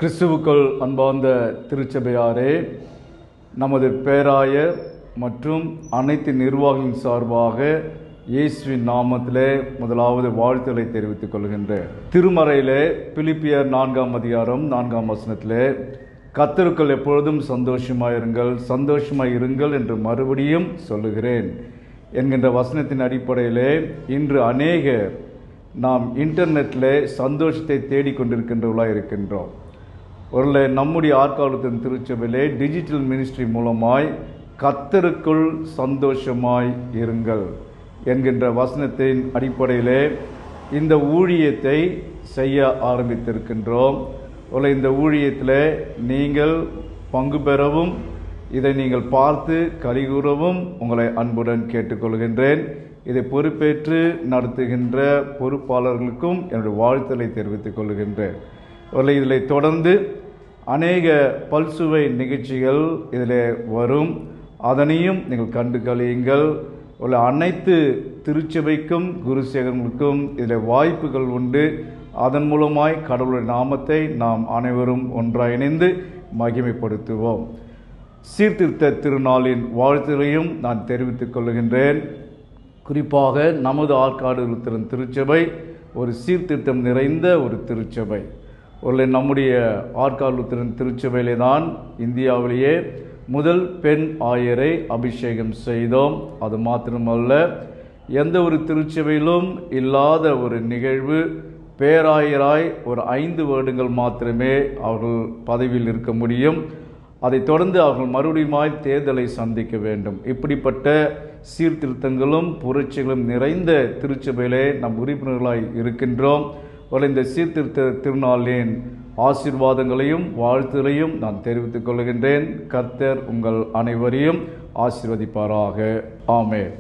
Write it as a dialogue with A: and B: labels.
A: கிறிஸ்துவுக்குள் அன்பார்ந்த திருச்சபையாரே, நமது பேராயர் மற்றும் அனைத்து நிர்வாகிகளின் சார்பாக இயேசுவின் நாமத்திலே முதலாவது வாழ்த்துக்களை தெரிவித்துக் கொள்கின்றேன். திருமறையிலே பிலிப்பியர் 4ஆம் அதிகாரம் 4ஆம் வசனத்திலே கர்த்தருக்குள் எப்பொழுதும் சந்தோஷமாய் இருங்கள் என்று மறுபடியும் சொல்லுகிறேன் என்கின்ற வசனத்தின் அடிப்படையிலே இன்று அநேகர் நாம் இன்டர்நெட்டில் சந்தோஷத்தை தேடிக்கொண்டிருக்கின்றவர்களாக இருக்கின்றோம். ஒருவேளை நம்முடைய ஆற்காலத்தின் திருச்சபையிலே டிஜிட்டல் மினிஸ்ட்ரி மூலமாய் கர்த்தருக்குள் சந்தோஷமாய் இருங்கள் என்கின்ற வசனத்தின் அடிப்படையிலே இந்த ஊழியத்தை செய்ய ஆரம்பித்திருக்கின்றோம். இந்த ஊழியத்தில் நீங்கள் பங்கு பெறவும் இதை நீங்கள் பார்த்து கலிகூறவும் உங்களை அன்புடன் கேட்டுக்கொள்கின்றேன். இதை பொறுப்பேற்று நடத்துகின்ற பொறுப்பாளர்களுக்கும் என்னுடைய வாழ்த்துக்களை தெரிவித்துக் கொள்கின்றேன். இதில் தொடர்ந்து அநேக பல்சுவை நிகழ்ச்சிகள் இதில் வரும், அதனையும் நீங்கள் கண்டு கழியுங்கள். அனைத்து திருச்சபைக்கும் குருசேகர்களுக்கும் இதில் வாய்ப்புகள் உண்டு. அதன் மூலமாய் கடவுளுடைய நாமத்தை நாம் அனைவரும் ஒன்றாக இணைந்து மகிமைப்படுத்துவோம். சீர்திருத்த திருநாளின் வாழ்த்துகளையும் நான் தெரிவித்துக் கொள்கின்றேன். குறிப்பாக நமது ஆற்காடு திருச்சபை ஒரு சீர்திருத்தம் நிறைந்த ஒரு திருச்சபை. நம்முடைய ஆற்காடு திருச்சபையிலே தான் இந்தியாவிலேயே முதல் பெண் ஆயரை அபிஷேகம் செய்தோம். அது மாத்திரமல்ல, எந்த ஒரு திருச்சபையிலும் இல்லாத ஒரு நிகழ்வு. பேராயராய் ஒரு 5 வருடங்கள் மாத்திரமே அவர்கள் பதவியில் இருக்க முடியும். அதைத் தொடர்ந்து அவர்கள் மறுபடியும் தேர்தலை சந்திக்க வேண்டும். இப்படிப்பட்ட சீர்திருத்தங்களும் புரட்சிகளும் நிறைந்த திருச்சபையிலே நம் உறுப்பினர்களாய் இருக்கின்றோம். இந்த சீர்திருத்த திருநாளின் ஆசீர்வாதங்களையும் வாழ்த்துகளையும் நான் தெரிவித்துக் கொள்கின்றேன். கர்த்தர் உங்கள் அனைவரையும் ஆசீர்வதிப்பாராக. ஆமென்.